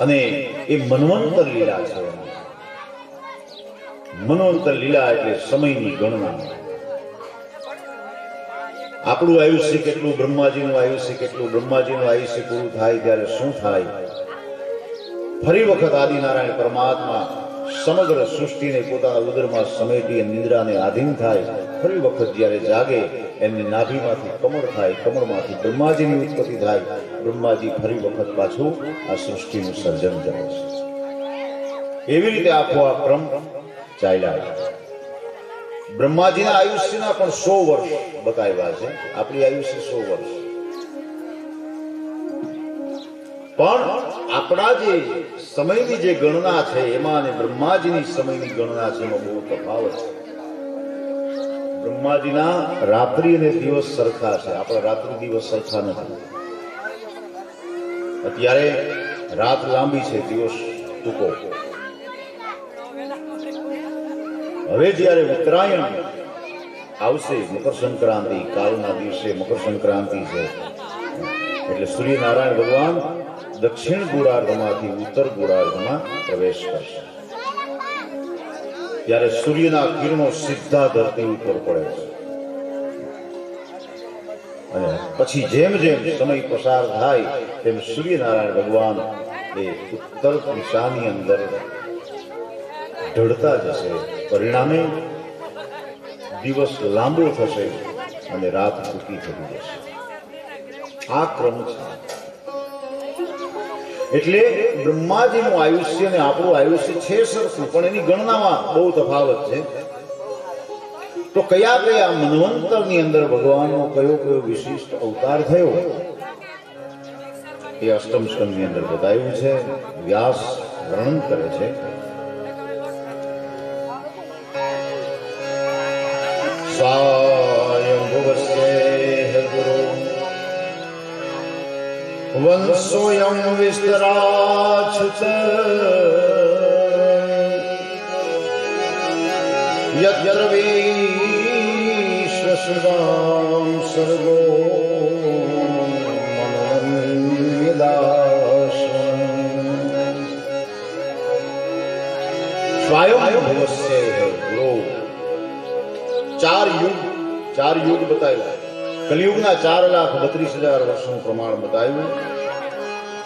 અને એ મન્વંતર લીલા છે. મન્વંતર લીલા એટલે સમયની ગણના. આપણું આયુષ્ય કેટલું, બ્રહ્માજીનું આયુષ્ય કેટલું, બ્રહ્માજીનું આયુષ્ય પૂરું થાય ત્યારે શું થાય? ફરી વખત આદિનારાયણ પરમાત્મા સમગ્ર સૃષ્ટિને પોતાના ઉદરમાં સમેટી નિદ્રાને આધીન થાય. ફરી વખત જ્યારે જાગે, એમની નાભીમાંથી કમળ થાય, કમળમાંથી બ્રહ્માજીની ઉત્પત્તિ થાય. બ્રહ્માજી ફરી વખત પાછું આ સૃષ્ટિનું સર્જન કરે છે. એવી રીતે આખો આ ક્રમ ચાલ્યા. બ્રહ્માજીના આયુષ્યના પણ 100 વર્ષ બતાવ્યા છે. આપણી આયુષ્ય 100 વર્ષ. પણ આપણા જે સમયની જે ગણના છે એમાં અને બ્રહ્માજીની સમયની ગણના છે એમાં બહુ તફાવત છે. બ્રહ્માજીના રાત્રિ અને દિવસ સરખા છે, આપણા રાત્રિ દિવસ સરખા નથી. અત્યારે રાત લાંબી છે, દિવસ ટૂંકો. હવે જ્યારે ઉત્તરાયણ આવશે, મકર સંક્રાંતિ, કાલના દિવસે મકર સંક્રાંતિ છે, એટલે સૂર્યનારાયણ ભગવાન દક્ષિણ ગોળાર્ધમાંથી ઉત્તર ગોળાર્ધમાં પ્રવેશ કરશે. ત્યારે સૂર્યના કિરણો સીધા ધરતી ઉપર પડે છે. અને પછી જેમ જેમ સમય પસાર થાય તેમ સૂર્યનારાયણ ભગવાન એ ઉત્તર દિશાની અંદર ઢળતા જશે. પરિણામે દિવસ લાંબો થશે અને રાત ટૂંકી થઈ જશે. આ ક્રમ છે. એટલે બ્રહ્માજીનું આયુષ્ય અને આપણું આયુષ્ય છે સરખું, પણ એની ગણનામાં બહુ તફાવત છે. તો કયા કયા મન્વંતરની અંદર ભગવાનનો કયો કયો વિશિષ્ટ અવતાર થયો એ અષ્ટમ સ્કંદની અંદર બતાવ્યું છે. વ્યાસ વર્ણન કરે છે. સ્વયંભુવસ્ય ગુરુ વંશોયમ વિસ્તરાચ્યુત યત્ર વિશ્વસુદામ સર્ગો સ્વયંભુવસ્ય ગુરુ. ચાર યુગ બતાવ્યા. કલિયુગના 4,32,000 વર્ષનું પ્રમાણ બતાવ્યું.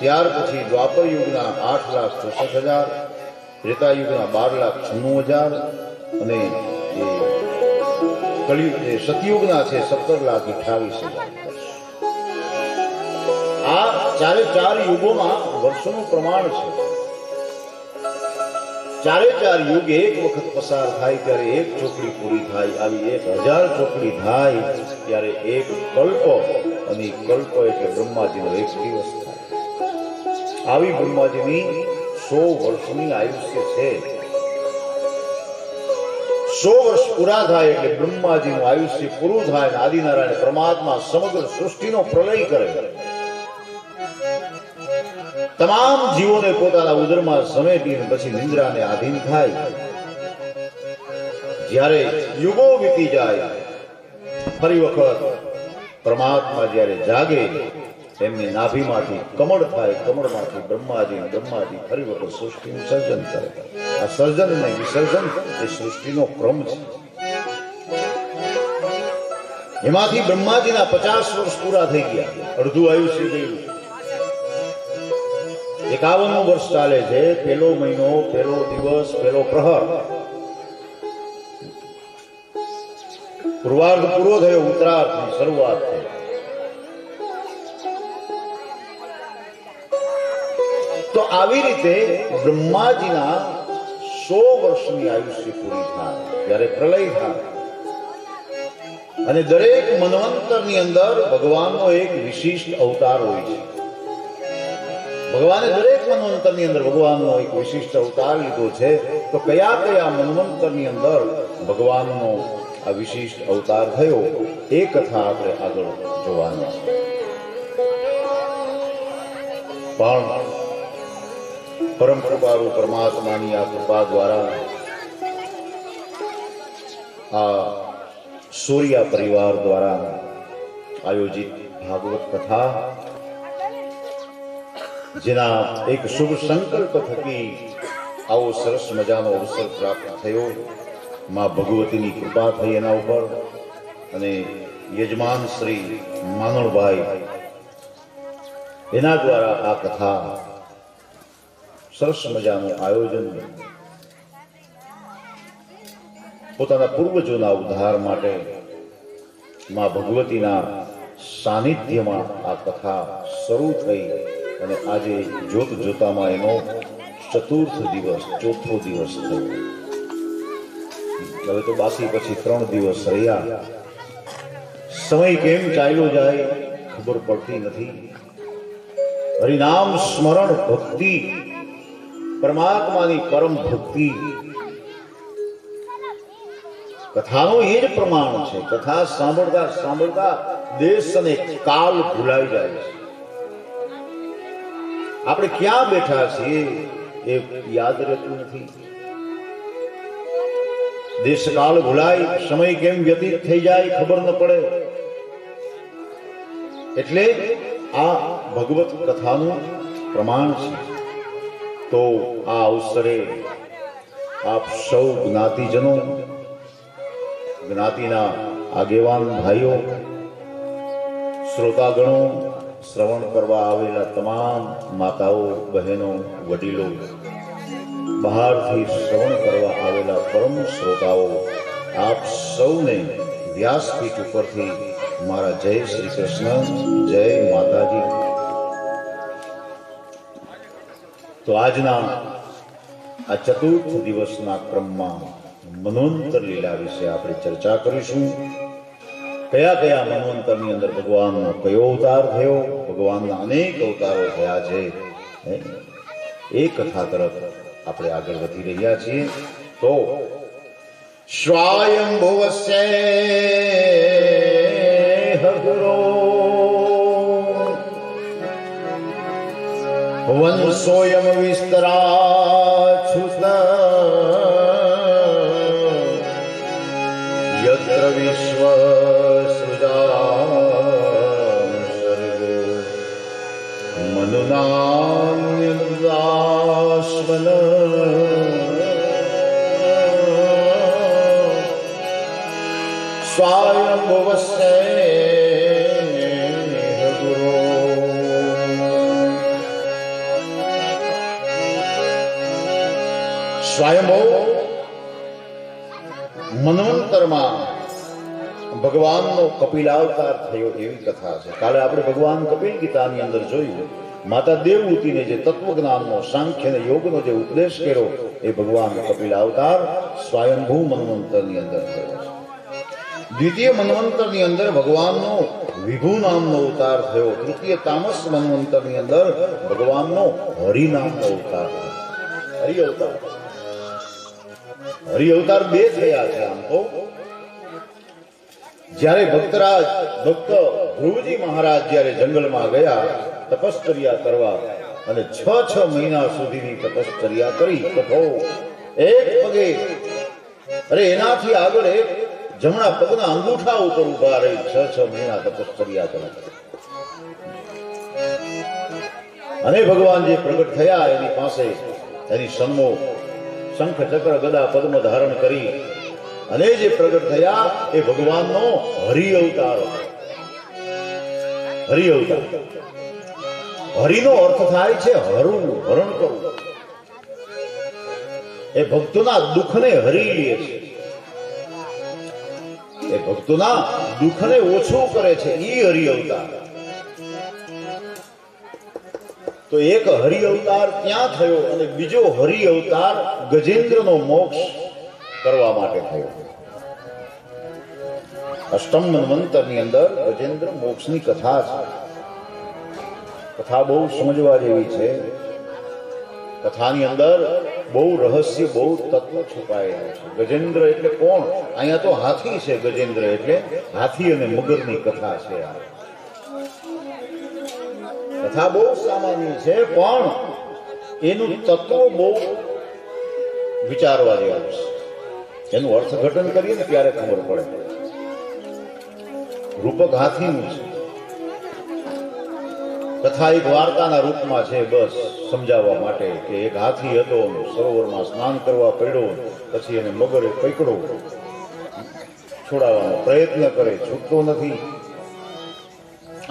ત્યાર પછી દ્વાપર યુગના 8,64,000, ત્રેતા યુગના 12,96,000 અને સતયુગના છે 17,28,000. આ ચાર યુગોમાં વર્ષોનું પ્રમાણ છે. ચાર યુગ એક વખત પસાર થાય ત્યારે એક ચોકડી પૂરી થાય. આવી 1000 ચોકડી થાય ત્યારે એક કલ્પ, અને કલ્પ એટલે બ્રહ્માજીનો એક દિવસ થાય. આવી બ્રહ્માજીની 100 વર્ષની આયુષ્ય છે. 100 વર્ષ પૂરા થાય એટલે બ્રહ્માજીનું આયુષ્ય પૂરું થાય અને આદિનારાયણ પરમાત્મા સમગ્ર સૃષ્ટિનો પ્રલય કરે. તમામ જીવોને પોતાના ઉદરમાં સમેટીને પછી નિંદ્રાને આધીન થાય. જ્યારે યુગો વીતી જાય, ફરી વખત પરમાત્મા જ્યારે જાગે, એમની નાભીમાંથી કમળ થાય, કમળમાંથી બ્રહ્માજી, બ્રહ્માજી ફરી વખત સૃષ્ટિનું સર્જન કરે. આ સર્જન અને વિસર્જન એ સૃષ્ટિનો ક્રમ છે. એમાંથી બ્રહ્માજીના 50 વર્ષ પૂરા થઈ ગયા, અડધું આયુષ્ય ગયું. 51 વર્ષ ચાલે છે. પહેલો મહિનો, પહેલો દિવસ, પહેલો પ્રહર. પૂર્વાર્ધ પૂરો થયો, ઉત્તરાર્ધની શરૂઆત થઈ. તો આવી રીતે બ્રહ્માજીના 100 વર્ષની આયુષ્ય પૂરી થાય ત્યારે પ્રલય થાય. અને દરેક મન્વંતરની અંદર ભગવાનનો એક વિશિષ્ટ અવતાર હોય છે. ભગવાને દરેક મન્વંતરની અંદર ભગવાનનો એક વિશિષ્ટ અવતાર લીધો છે. તો કયા કયા મન્વંતરની અંદર ભગવાનનો આ વિશિષ્ટ અવતાર થયો એ કથા આપણે આગળ જોવાની છે. પણ પરમ કૃપાળુ પરમાત્માની આ કૃપા દ્વારા આ સૂર્યા પરિવાર દ્વારા આયોજિત ભાગવત કથા જેના એક શુભ સંકલ્પ થકી આવો સરસ મજાનો અવસર પ્રાપ્ત થયો. માં ભગવતીની કૃપા થઈ એના ઉપર અને યજમાન શ્રી માનણભાઈ એના દ્વારા આ કથા સરસ મજાનું આયોજન પોતાના પૂર્વજોના ઉદ્ધાર માટે માં ભગવતીના સાનિધ્યમાં આ કથા શરૂ થઈ અને આજે જોત જોતામાં એનો ચતુર્થ દિવસ, ચોથો દિવસ થયો. હવે તો બાકી પછી 3 દિવસ રહ્યા. સમય કેમ ચાલ્યો જાય ખબર પડતી નથી. હરિનામ સ્મરણ ભક્તિ, પરમાત્માની પરમ ભક્તિ, કથાનો એ જ પ્રમાણ છે. કથા સાંભળતા સાંભળતા દેશ અને કાલ ભૂલાઈ જાય છે. આપણે ક્યાં બેઠા છીએ એ યાદ રહેતું નથી. દેશ કાળ ભૂલાય, સમય કેમ વ્યતીત થઈ જાય ખબર ન પડે. એટલે આ ભગવત કથાનું પ્રમાણ છે. તો આ અવસરે આપ સૌ જ્ઞાતિજનો, જ્ઞાતિના આગેવાન ભાઈઓ, શ્રોતાગણો, શ્રવણ કરવા આવેલા તમામ માતાઓ, બહેનો, વડીલો, બહારથી શ્રવણ કરવા આવેલા પરમ શ્રોતાઓ, આપ સૌને વ્યાસપીઠ ઉપરથી મારા જય શ્રી કૃષ્ણ, જય માતાજી. તો આજના આ ચતુર્થ દિવસના ક્રમમાં મન્વંતર લીલા વિશે આપણે ચર્ચા કરીશું. કયા કયા મન્વંતરની અંદર ભગવાનનો કયો અવતાર થયો, ભગવાનના અનેક અવતારો થયા છે, એ કથા તરફ આપણે આગળ વધી રહ્યા છીએ. તો સ્વયંભુવસ્ય હરો વંશોયમ વિસ્તરાચ્યુત યત્ર વિશ્વ મનુનાસ્મન સ્વયંભુવસ્ય ગુરો. સ્વયંભૂ મન્વંતરમાં ભગવાનનો કપિલાવતાર થયો એવી કથા છે. કાલે આપણે ભગવાન કપિલ ગીતાની અંદર જોયું, માતા દેવહૂતિને જે તત્વજ્ઞાનનો, સાંખ્ય અને યોગનો જે ઉપદેશ કર્યો એ ભગવાન કપિલ અવતાર સ્વયંભૂ મન્વંતરની અંદર થયો છે. દ્વિતીય મન્વંતરની અંદર ભગવાનનો વિભુ નામનો અવતાર થયો. તૃતીય તામસ મન્વંતરની અંદર ભગવાનનો હરિ નામનો અવતાર થયો. હરિ અવતાર, હરિ અવતાર 2 થયા છે. આમ તો જ્યારે ભક્ત ધ્રુવજી મહારાજ જ્યારે જંગલમાં ગયા તપશ્ચર્યા કરવા અને 6 મહિના સુધીની તપશ્ચર્યા કરી, કઠોર એક પગે, અરે એનાથી આગળ એક જમણા પગના અંગૂઠા ઉપર ઉભા રહી 6 મહિના તપશ્ચર્યા કરી. અને ભગવાન જે પ્રગટ થયા એની પાસે, એની સન્મુખ શંખ, ચક્ર, ગદા, પદ્મ ધારણ કરી અને જે પ્રગટ થયા એ ભગવાનનો હરિ અવતાર. હરિ અવતાર, હરિનો અર્થ થાય છે હરવું, હરણ કરવું. એ ભક્તોના દુઃખને હરી લે છે, એ ભક્તોના દુઃખને ઓછું કરે છે. ઈ હરિ અવતાર. તો એક હરિ અવતાર ત્યાં થયો અને બીજો હરિ અવતાર ગજેન્દ્રનો મોક્ષ કરવા માટે થયો. અષ્ટમ મન્વંતરની અંદર ગજેન્દ્ર મોક્ષની કથા છે. કથા બહુ સમજવા જેવી છે. કથાની અંદર બહુ રહસ્ય, બહુ તત્વ છુપાયેલા છે. ગજેન્દ્ર એટલે કોણ? અહીંયા તો હાથી છે. ગજેન્દ્ર એટલે હાથી અને મગરની કથા છે. કથા બહુ સામાન્ય છે, પણ એનું તત્વ બહુ વિચારવા જેવું છે. એનું અર્થઘટન કરીએ ને ત્યારે ખબર પડે. રૂપક હાથીનું છે. કથા એક વાર્તાના રૂપમાં છે, બસ સમજાવવા માટે કે એક હાથી હતો, સરોવરમાં સ્નાન કરવા પડ્યો, પછી એને મગરે પકડો, છોડાવવાનો પ્રયત્ન કરે, છૂટતો નથી.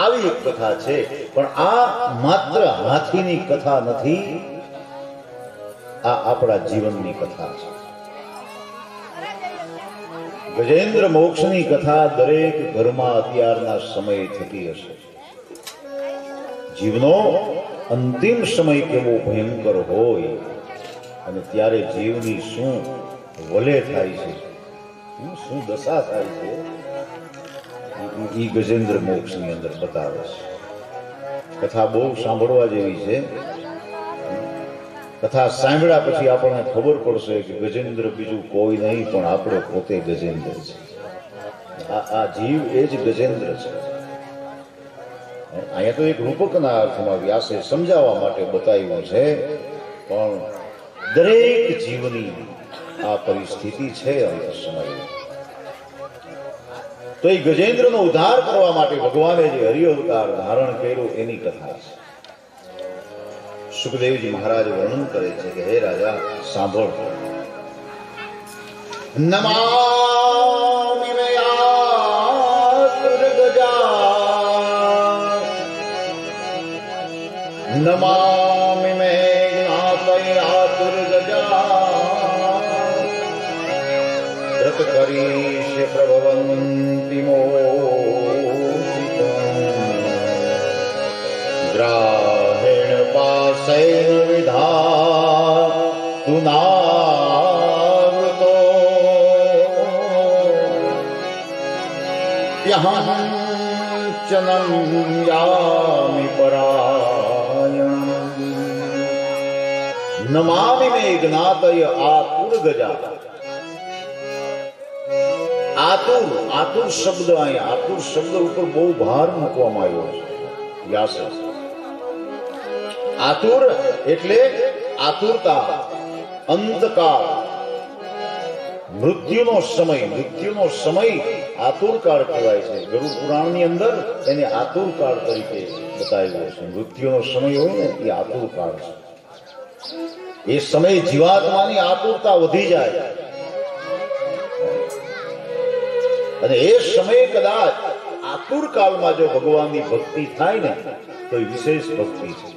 આવી એક કથા છે. પણ આ માત્ર હાથીની કથા નથી, આ આપણા જીવનની કથા છે. ગજેન્દ્ર મોક્ષની કથા દરેક ઘરમાં અત્યારના સમયે થતી હશે. જીવનો અંતિમ સમય કેવો ભયંકર હોય અને ત્યારે જીવની શું વલે થાય છે, શું દશા થાય છે, એ ગજેન્દ્ર મોક્ષની અંદર બતાવે છે. કથા બહુ સાંભળવા જેવી છે. કથા સાંભળ્યા પછી આપણને ખબર પડશે કે ગજેન્દ્ર બીજું કોઈ નહીં પણ આપણો પોતે ગજેન્દ્ર છે. આ જીવ એ જ ગજેન્દ્ર છે. અહીંયા તો એક રૂપકના અર્થમાં વ્યાસે સમજાવવા માટે બતાવ્યું છે, પણ દરેક જીવની આ પરિસ્થિતિ છે અંત સમયે. તો એ ગજેન્દ્રનો ઉદ્ધાર કરવા માટે ભગવાને જે હરિઅવતાર ધારણ કર્યો એની કથા છે. સુખદેવજી મહારાજ વર્ણન કરે છે કે હે રાજા સાંભળ. નમામિ નમામિ મે વ્રત કરીશ પ્રભવંતિ ગ્રાહેણ પાસે વિધા તુનાવૃતો યહં ચનમ યામિ પરાયણ નમામિ મે જ્ઞાતય આતુર ગજા. આતુર શબ્દ અહીંયા આતુર શબ્દ ઉપર બહુ ભાર મૂકવામાં આવ્યો છે વ્યાસે. આતુર એટલે આતુરતા, અંતકાળ, મૃત્યુનો સમય આતુરકાળ કહેવાય છે. ગરુડ પુરાણની અંદર એને આતુરકાળ તરીકે બતાવ્યો છે. મૃત્યુનો સમય હોય ને એ આતુરકાળ છે. એ સમય જીવાત્માની આતુરતા વધી જાય અને એ સમયે કદાચ આતુર કાળમાં જો ભગવાનની ભક્તિ થાય ને તો એ વિશેષ ભક્તિ છે.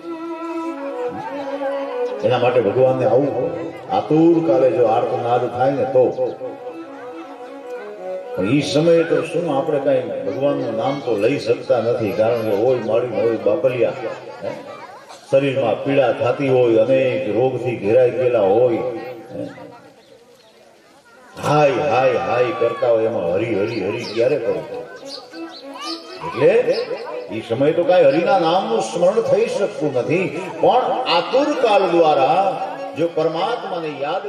એના માટે ભગવાનને આવું આતુર કાલે જો આર્તનાદ થાય ને તો. પણ એ સમયે તો શું આપણે કઈ ભગવાનનું નામ તો લઈ શકતા નથી, કારણ કે હોય માળી હોય બાપલિયા, શરીરમાં પીડા થતી હોય, અનેક રોગથી ઘેરાઈ ગયેલા હોય, હાય હાય હાય કરતા હોય, એમાં હરી હરી હરી ક્યારે કરો? એટલે એ સમય તો કઈ હરિના નામનું સ્મરણ થઈ શકતું નથી. પણ આતુર કાળ દ્વારા જો પરમાત્માને યાદ